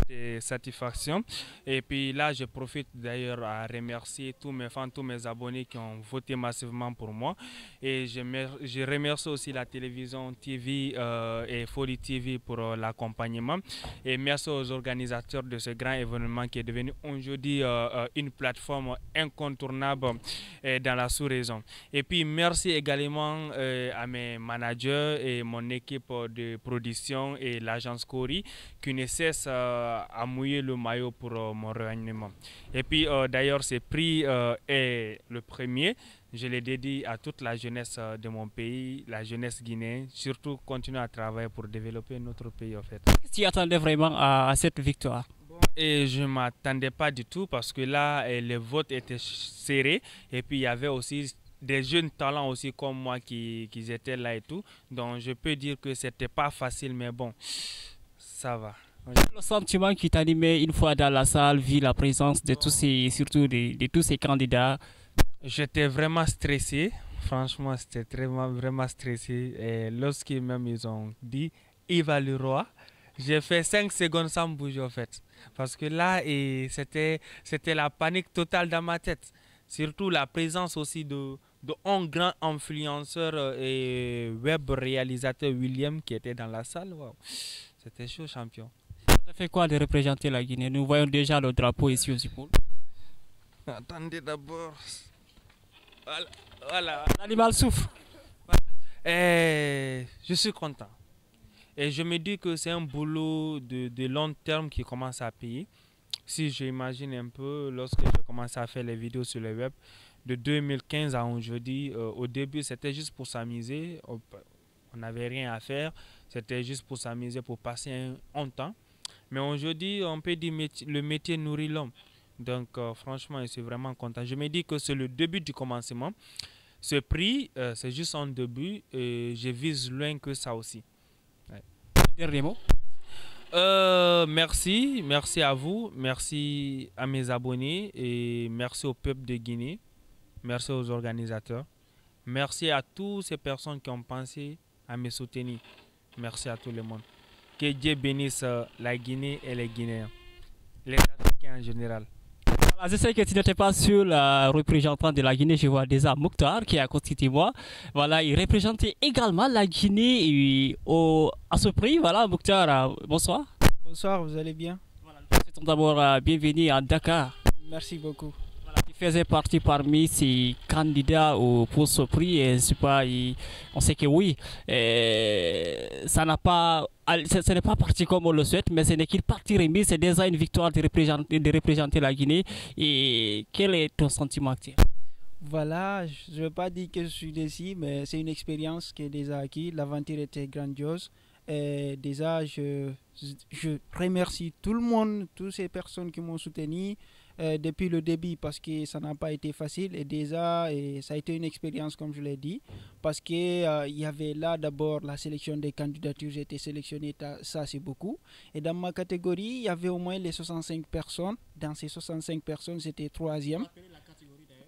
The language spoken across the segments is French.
Des satisfactions. Et puis là, je profite d'ailleurs à remercier tous mes fans, tous mes abonnés qui ont voté massivement pour moi. Et je remercie aussi la télévision TV et Folie TV pour l'accompagnement. Et merci aux organisateurs de ce grand événement qui est devenu aujourd'hui une plateforme incontournable dans la sous-région. Et puis merci également à mes managers et mon équipe de production et l'agence Cori qui ne cesse à mouiller le maillot pour mon réunion. Et puis d'ailleurs ce prix est le premier. Je l'ai dédié à toute la jeunesse de mon pays, la jeunesse guinéenne, surtout continuer à travailler pour développer notre pays en fait. Tu attendais vraiment à cette victoire? Et je ne m'attendais pas du tout parce que là, les votes étaient serrés et puis il y avait aussi des jeunes talents aussi comme moi qui étaient là et tout. Donc je peux dire que c'était pas facile mais bon, ça va. Le sentiment qui t'animait une fois dans la salle, vu la présence de tous ces, surtout de tous ces candidats? J'étais vraiment stressé, franchement c'était vraiment stressé. Et lorsqu'ils même ils ont dit Yves Leroy, j'ai fait 5 secondes sans bouger en fait. Parce que là, c'était la panique totale dans ma tête. Surtout la présence aussi de un grand influenceur et web réalisateur William qui était dans la salle. Wow. C'était chaud, champion. Ça fait quoi de représenter la Guinée? Nous voyons déjà le drapeau ici au Zipoul. Attendez d'abord. Voilà. L'animal souffre. Et je suis content. Et je me dis que c'est un boulot de long terme qui commence à payer. Si j'imagine un peu, lorsque j'ai commencé à faire les vidéos sur le web, de 2015 à aujourd'hui, au début c'était juste pour s'amuser. On n'avait rien à faire. C'était juste pour s'amuser, pour passer un temps. Mais aujourd'hui, on peut dire que le métier nourrit l'homme. Donc franchement, je suis vraiment content. Je me dis que c'est le début du commencement. Ce prix, c'est juste un début et je vise loin que ça aussi. Ouais. Dernier mot. Merci à vous, merci à mes abonnés et merci au peuple de Guinée, merci aux organisateurs, merci à toutes ces personnes qui ont pensé à me soutenir. Merci à tout le monde. Que Dieu bénisse la Guinée et les Guinéens, les Africains en général. Je sais que tu n'étais pas sur la représentante de la Guinée, je vois déjà Mokhtar qui est à côté de moi. Voilà, il représentait également la Guinée à ce prix. Voilà, Mokhtar, bonsoir. Bonsoir, vous allez bien? Voilà, c'est d'abord bienvenue à Dakar. Merci beaucoup. Voilà, tu faisais partie parmi ces candidats pour ce prix et on sait que oui, ça n'a pas... Ce n'est pas parti comme on le souhaite, mais ce n'est qu'une partie remise. C'est déjà une victoire de représenter la Guinée. Et quel est ton sentiment actuel? Voilà, je ne veux pas dire que je suis déçu, mais c'est une expérience qui est déjà acquise. L'aventure était grandiose. Et déjà, je remercie tout le monde, toutes ces personnes qui m'ont soutenu depuis le début parce que ça n'a pas été facile. Et déjà, ça a été une expérience, comme je l'ai dit, parce qu'il y avait là d'abord la sélection des candidatures. J'ai été sélectionné, ça c'est beaucoup. Et dans ma catégorie, il y avait au moins les 65 personnes. Dans ces 65 personnes, j'étais troisième.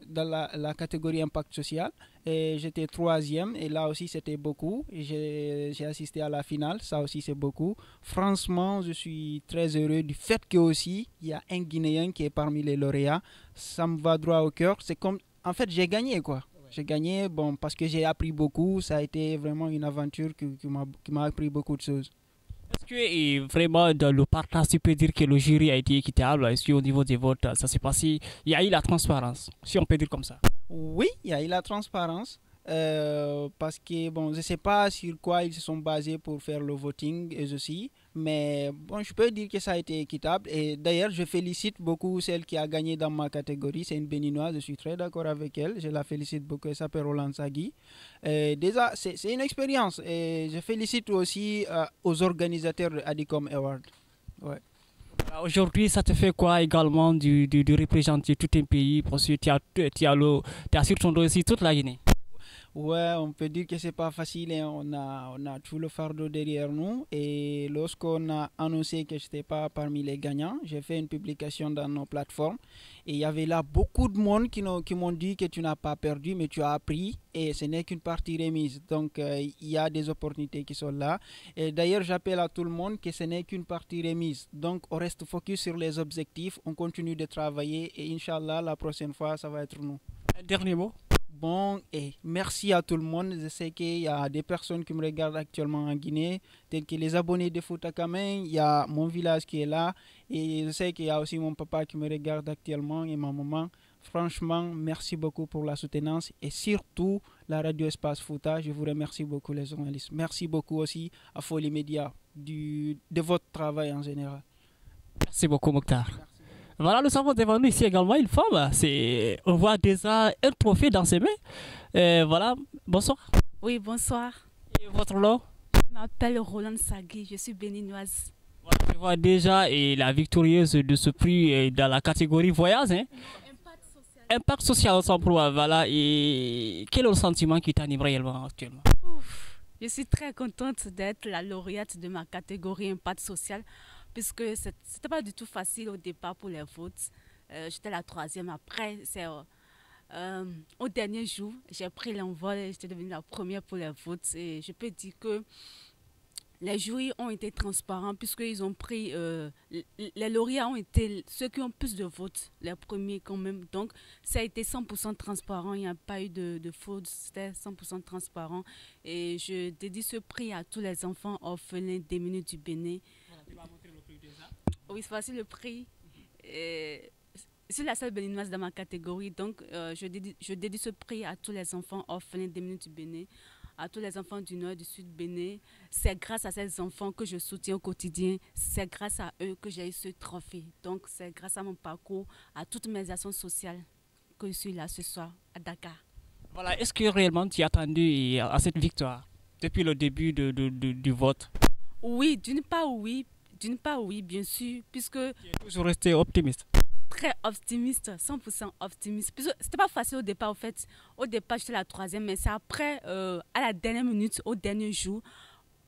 Dans la catégorie impact social et j'étais troisième et là aussi c'était beaucoup. J'ai assisté à la finale, ça aussi c'est beaucoup. Franchement, je suis très heureux du fait que aussi il y a un Guinéen qui est parmi les lauréats. Ça me va droit au cœur. C'est comme, en fait, j'ai gagné quoi. J'ai gagné, bon, parce que j'ai appris beaucoup. Ça a été vraiment une aventure qui m'a appris beaucoup de choses. Est-ce que vraiment dans le partage, tu peux dire que le jury a été équitable? Est-ce qu'au niveau des votes, ça s'est passé? Il y a eu la transparence, si on peut dire comme ça. Oui, il y a eu la transparence. Parce que bon, je ne sais pas sur quoi ils se sont basés pour faire le voting et aussi, mais bon, je peux dire que ça a été équitable. Et d'ailleurs, je félicite beaucoup celle qui a gagné dans ma catégorie. C'est une Béninoise, je suis très d'accord avec elle. Je la félicite beaucoup. Elle s'appelle Roland Sagui. Déjà, c'est une expérience. Et je félicite aussi aux organisateurs de Adicom Award. Ouais. Aujourd'hui, ça te fait quoi également de représenter tout un pays? Parce que tu as sur ton dos aussi toute la Guinée. Ouais, on peut dire que c'est pas facile, hein. On a tout le fardeau derrière nous. Et lorsqu'on a annoncé que je n'étais pas parmi les gagnants, j'ai fait une publication dans nos plateformes. Et il y avait là beaucoup de monde qui m'ont dit que tu n'as pas perdu, mais tu as appris. Et ce n'est qu'une partie remise. Donc, il y a des opportunités qui sont là. Et d'ailleurs, j'appelle à tout le monde que ce n'est qu'une partie remise. Donc, on reste focus sur les objectifs. On continue de travailler. Et Inch'Allah, la prochaine fois, ça va être nous. Un dernier mot? Bon, et merci à tout le monde. Je sais qu'il y a des personnes qui me regardent actuellement en Guinée, tels que les abonnés de Foutakamen. Il y a mon village qui est là. Et je sais qu'il y a aussi mon papa qui me regarde actuellement et ma maman. Franchement, merci beaucoup pour la soutenance et surtout la radio Espace Fouta. Je vous remercie beaucoup les journalistes. Merci beaucoup aussi à Folie Média de votre travail en général. Merci beaucoup, Mokhtar. Voilà, nous avons devant nous ici également une femme. On voit déjà un trophée dans ses mains. Voilà, bonsoir. Oui, bonsoir. Et votre nom? Je m'appelle Roland Sagui, je suis béninoise. Voilà, je vois déjà la victorieuse de ce prix dans la catégorie voyage. Hein? Impact social au emploi, voilà. Et quel est le sentiment qui t'anime réellement actuellement? Je suis très contente d'être la lauréate de ma catégorie Impact social, puisque c'était pas du tout facile au départ pour les votes. J'étais la troisième. Après, c'est au dernier jour, j'ai pris l'envol et j'étais devenue la première pour les votes. Et je peux dire que les jurys ont été transparents puisqu'ils ont pris, les lauréats ont été ceux qui ont plus de votes, les premiers quand même. Donc, ça a été 100% transparent, il n'y a pas eu de faute, c'était 100% transparent. Et je dédie ce prix à tous les enfants orphelins démunis du Bénin. Voilà, tu vas montrer le prix déjà. Oui, voici le prix. Je suis la seule béninoise dans ma catégorie, donc je dédie ce prix à tous les enfants orphelins démunis du Bénin, à tous les enfants du Nord, du Sud Bénin. C'est grâce à ces enfants que je soutiens au quotidien. C'est grâce à eux que j'ai eu ce trophée. Donc, c'est grâce à mon parcours, à toutes mes actions sociales que je suis là ce soir à Dakar. Voilà, est-ce que réellement tu as attendu à cette victoire depuis le début du vote? Oui, d'une part oui, bien sûr, puisque... Tu es toujours resté optimiste? Très optimiste, 100% optimiste. C'était pas facile au départ, en fait. Au départ, j'étais la troisième, mais c'est après, à la dernière minute, au dernier jour,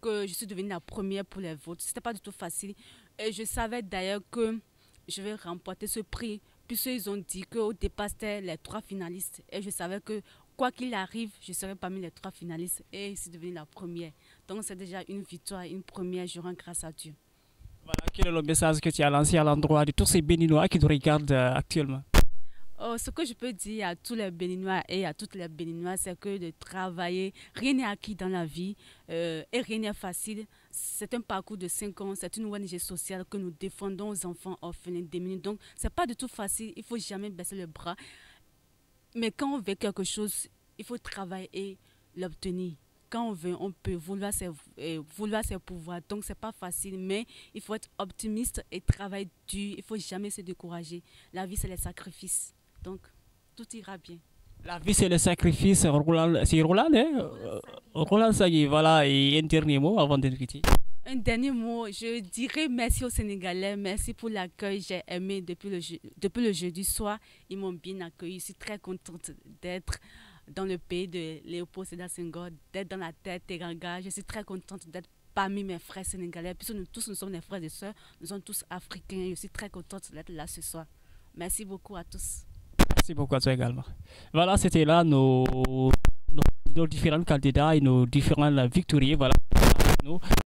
que je suis devenue la première pour les votes. C'était pas du tout facile. Et je savais d'ailleurs que je vais remporter ce prix, puisqu'ils ont dit qu'au départ, c'était les 3 finalistes. Et je savais que, quoi qu'il arrive, je serais parmi les 3 finalistes. Et je suis devenue la première. Donc, c'est déjà une victoire, une première, je rends grâce à Dieu. Voilà, quel est le message que tu as lancé à l'endroit de tous ces Béninois qui te regardent actuellement? Ce que je peux dire à tous les Béninois et à toutes les Béninoises, c'est que de travailler, rien n'est acquis dans la vie et rien n'est facile. C'est un parcours de 5 ans, c'est une ONG sociale que nous défendons aux enfants orphelins démunis. Donc, ce n'est pas du tout facile, il ne faut jamais baisser le bras. Mais quand on veut quelque chose, il faut travailler et l'obtenir. Quand on veut, on peut vouloir ses pouvoirs. Donc, ce n'est pas facile, mais il faut être optimiste et travailler dur. Il ne faut jamais se décourager. La vie, c'est les sacrifices. Donc, tout ira bien. La vie, c'est le sacrifice. C'est Roland, hein? Roland Sagui, voilà. Et un dernier mot avant de quitter. Un dernier mot, je dirais merci aux Sénégalais. Merci pour l'accueil. J'ai aimé depuis le jeudi soir. Ils m'ont bien accueilli. Je suis très contente d'être dans le pays de Léopold Sédar Senghor, d'être dans la terre Teranga. Je suis très contente d'être parmi mes frères sénégalais. Puisque nous tous, nous sommes des frères et sœurs. Nous sommes tous africains. Je suis très contente d'être là ce soir. Merci beaucoup à tous. Merci beaucoup à toi également. Voilà, c'était là nos différents candidats et nos différents victorieux. Voilà.